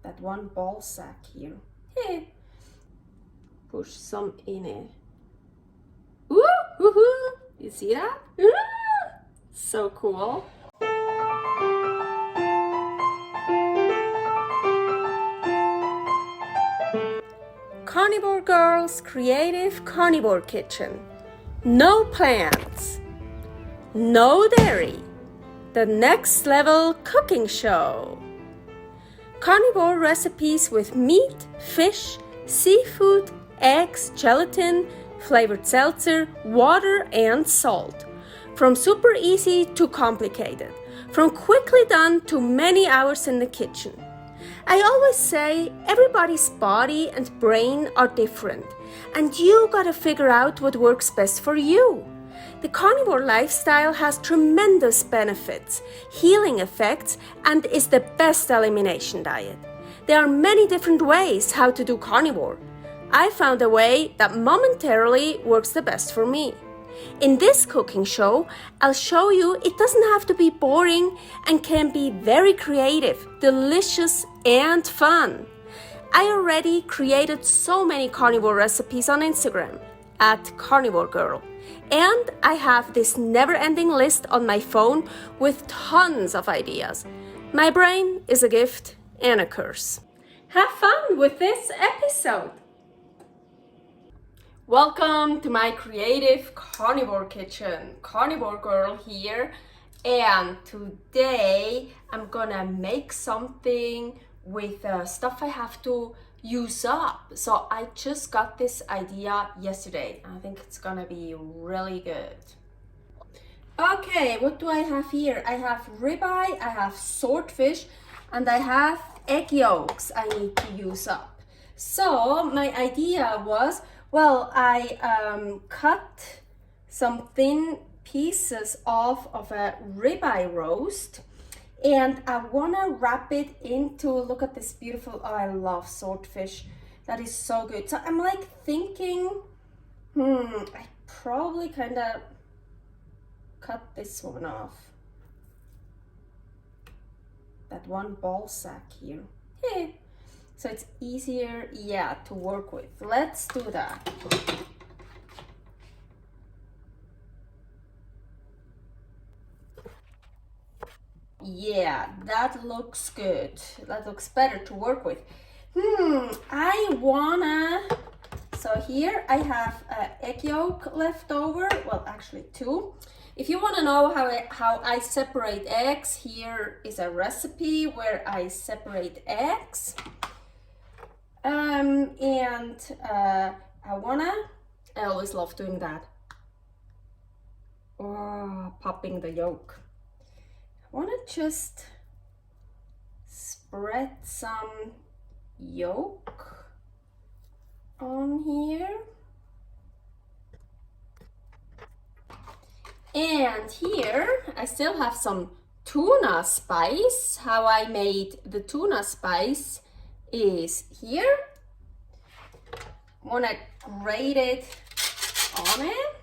that one ball sack here. Push some in it. Woo, woohoo! You see that? So cool. Carnivore Girl's Creative Carnivore Kitchen. No plants, no dairy, the next level cooking show. Carnivore recipes with meat, fish, seafood, eggs, gelatin, flavored seltzer, water, and salt. From super easy to complicated, from quickly done to many hours in the kitchen. I always say everybody's body and brain are different, and you gotta figure out what works best for you. The carnivore lifestyle has tremendous benefits, healing effects, and is the best elimination diet. There are many different ways how to do carnivore. I found a way that momentarily works the best for me. In this cooking show, I'll show you it doesn't have to be boring and can be very creative, delicious, and fun. I already created so many carnivore recipes on Instagram at karnivorgirl, and I have this never-ending list on my phone with tons of ideas. My brain is a gift and a curse. Have fun with this episode! Welcome to my creative carnivore kitchen. Carnivore Girl here, and today I'm gonna make something with stuff I have to use up. So I just got this idea yesterday. I think it's gonna be really good. Okay, what do I have here? I have ribeye, I have swordfish, and I have egg yolks I need to use up. So my idea was, well, I cut some thin pieces off of a ribeye roast, and I wanna wrap it into, look at this beautiful, oh, I love swordfish. That is so good. So I'm like thinking, I probably kinda cut this one off. That one ball sack here. So it's easier, yeah, to work with. Let's do that. Yeah, that looks good. That looks better to work with. So here I have egg yolk left over. Well, actually 2. If you want to know how I separate eggs, here is a recipe where I separate eggs. I always love doing that. Oh, popping the yolk. I wanna just spread some yolk on here. And here I still have some tuna spice. How I made the tuna spice is here. Want to grate it on it.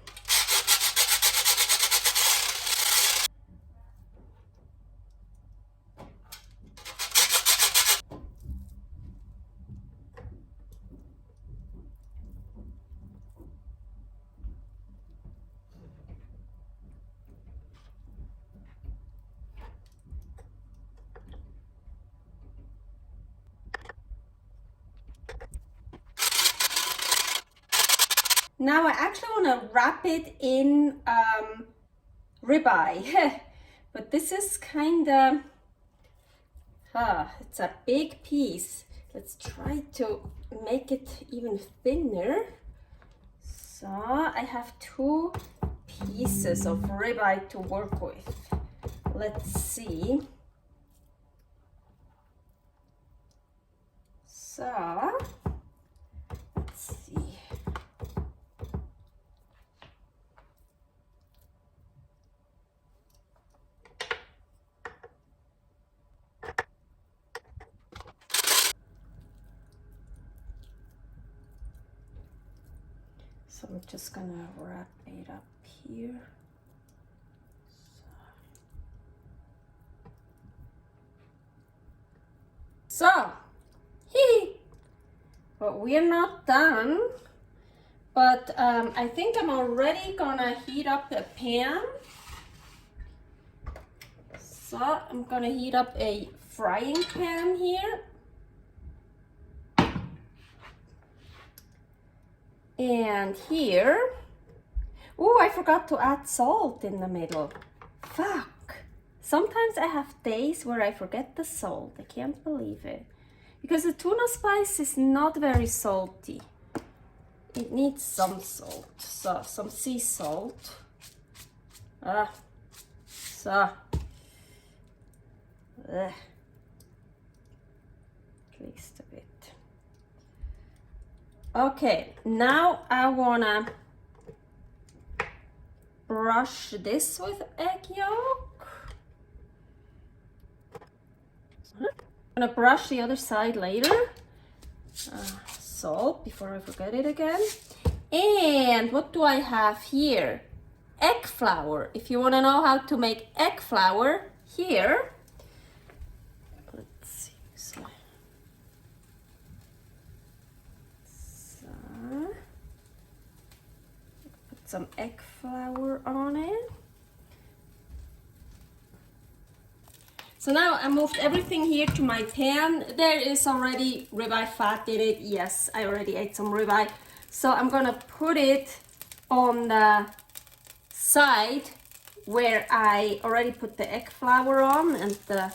Now I actually want to wrap it in ribeye, but this is kind of, it's a big piece. Let's try to make it even thinner. So I have 2 pieces of ribeye to work with. Let's see. So, let's see. So I'm just gonna wrap it up here. So But we're not done. But I think I'm already gonna heat up a pan. So I'm gonna heat up a frying pan here. And here, oh, I forgot to add salt in the middle. Fuck. Sometimes I have days where I forget the salt. I can't believe it. Because the tuna spice is not very salty. It needs some salt. So, some sea salt. So. At least a bit. Okay, now I wanna brush this with egg yolk. I'm gonna brush the other side later. Salt before I forget it again. And what do I have here? Egg flour. If you wanna know how to make egg flour, here. Let's see. Put some egg flour on it. So now I moved everything here to my pan. There is already ribeye fat in it. Yes, I already ate some ribeye. So I'm gonna put it on the side where I already put the egg flour on and the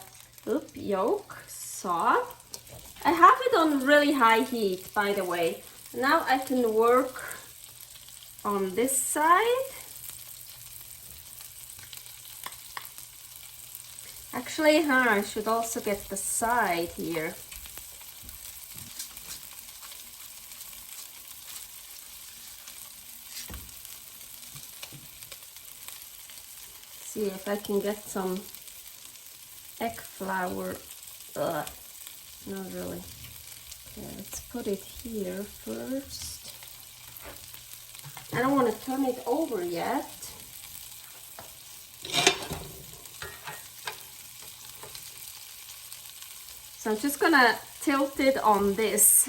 yolk. So I have it on really high heat, by the way. Now I can work on this side. Actually, I should also get the side here. See if I can get some egg flour. Not really. Okay, let's put it here first. I don't want to turn it over yet. So I'm just gonna tilt it on this.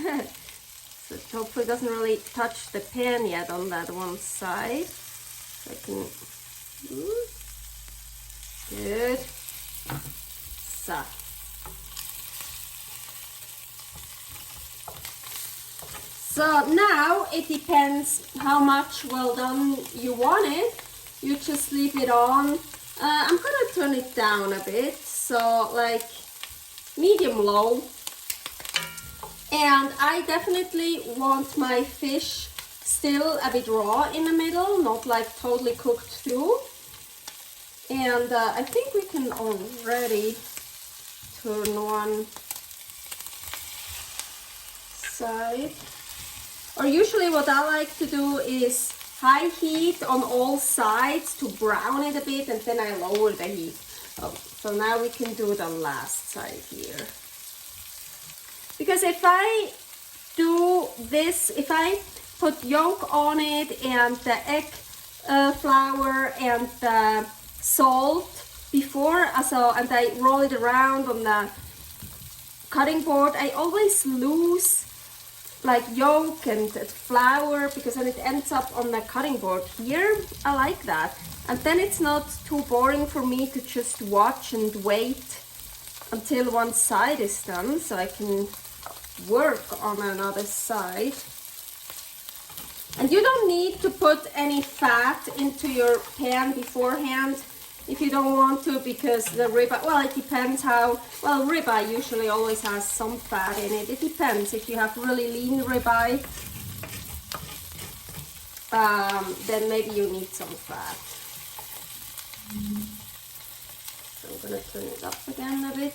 So it hopefully doesn't really touch the pan yet on that one side. So I can, good. So. So now it depends how much well done you want it. You just leave it on. I'm gonna turn it down a bit, so like medium low. And I definitely want my fish still a bit raw in the middle, not like totally cooked through. And I think we can already turn one side. Or usually what I like to do is high heat on all sides to brown it a bit, and then I lower the heat. So now we can do the last side here. Because if I do this, if I put yolk on it and the egg flour and the salt before, and I roll it around on the cutting board, I always lose like yolk and flour, because then it ends up on the cutting board. Here I like that, and then it's not too boring for me to just watch and wait until one side is done, so I can work on another side. And you don't need to put any fat into your pan beforehand if you don't want to, because the ribeye, well, it depends how, well, ribeye usually always has some fat in it. It depends. If you have really lean ribeye, then maybe you need some fat. So I'm gonna turn it up again a bit.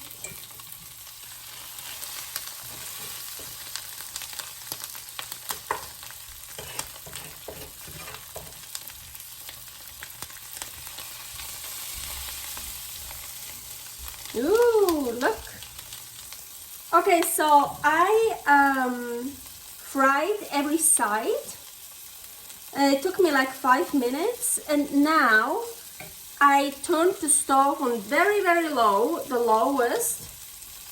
Ooh, look. Okay, so I fried every side. It took me like 5 minutes, and now I turned the stove on very, very low, the lowest,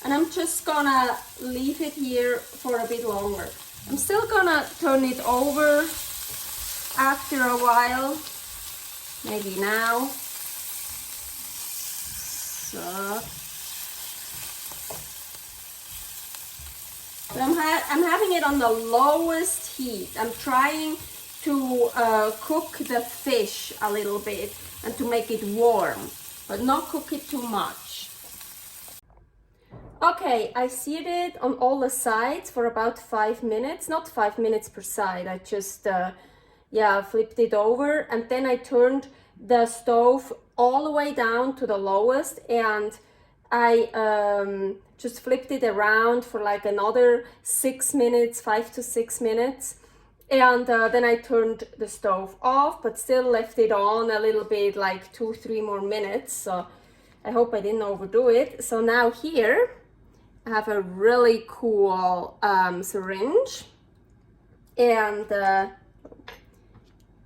and I'm just gonna leave it here for a bit longer. I'm still gonna turn it over after a while, maybe now. So, but I'm having it on the lowest heat. I'm trying to cook the fish a little bit and to make it warm, but not cook it too much. Okay, I seared it on all the sides for about 5 minutes, not 5 minutes per side. I just flipped it over, and then I turned the stove all the way down to the lowest, and I just flipped it around for like another 6 minutes, 5 to 6 minutes. And then I turned the stove off, but still left it on a little bit, like 2-3 more minutes. So I hope I didn't overdo it. So now here I have a really cool syringe. And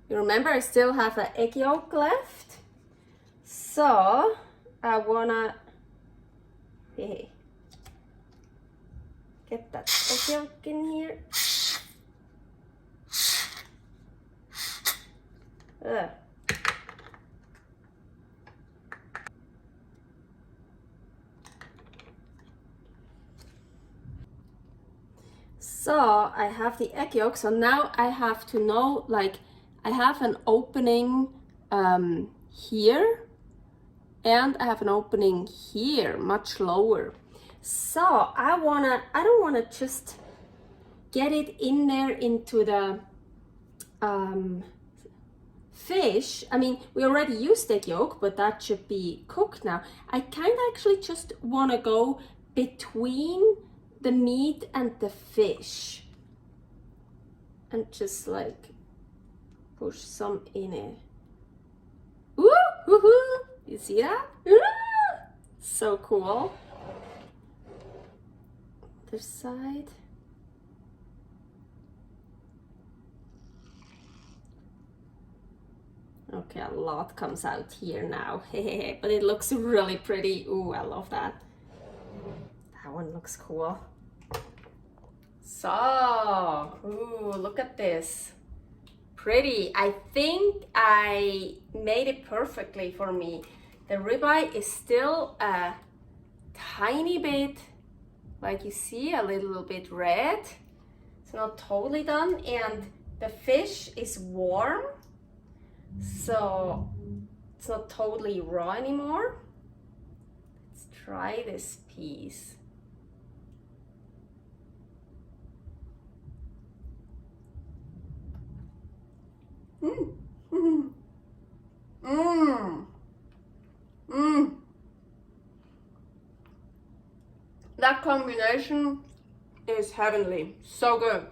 you remember I still have an egg yolk left. So I wanna get that egg yolk in here. So I have the egg yolk, so now I have to know, like, I have an opening here, and I have an opening here, much lower. So I don't wanna just get it in there into the fish. I mean, we already used egg yolk, but that should be cooked now. I kind of actually just want to go between the meat and the fish and just like push some in it. Ooh, woohoo! You see that? So cool. Other side. Okay, a lot comes out here now, but it looks really pretty. Ooh, I love that. That one looks cool. So, ooh, look at this. Pretty. I think I made it perfectly for me. The ribeye is still a tiny bit, like you see, a little bit red. It's not totally done, and the fish is warm. So it's not totally raw anymore. Let's try this piece. That combination is heavenly, so good.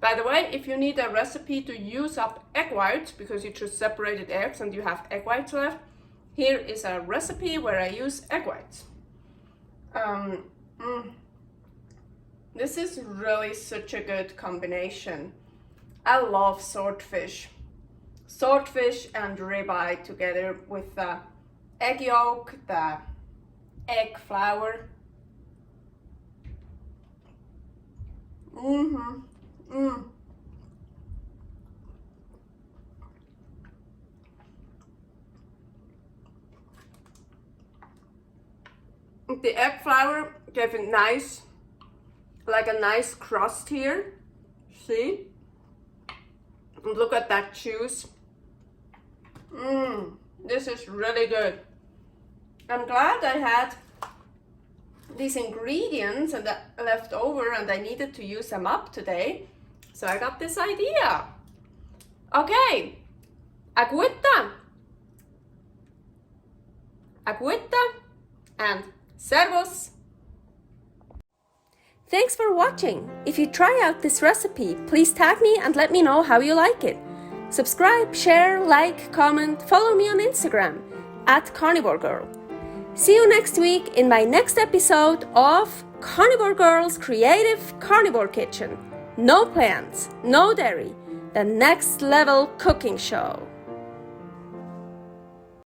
By the way, if you need a recipe to use up egg whites, because you just separated eggs and you have egg whites left, here is a recipe where I use egg whites. This is really such a good combination. I love swordfish. Swordfish and ribeye together with the egg yolk, the egg flour. The egg flour gave it nice, like a nice crust here. See? And look at that juice. This is really good. I'm glad I had these ingredients and left over, and I needed to use them up today. So I got this idea. Okay, agüita, and servus. Thanks for watching. If you try out this recipe, please tag me and let me know how you like it. Subscribe, share, like, comment, follow me on Instagram @carnivorgirl. See you next week in my next episode of Carnivore Girl's Creative Carnivore Kitchen. No plants, no dairy, the next level cooking show.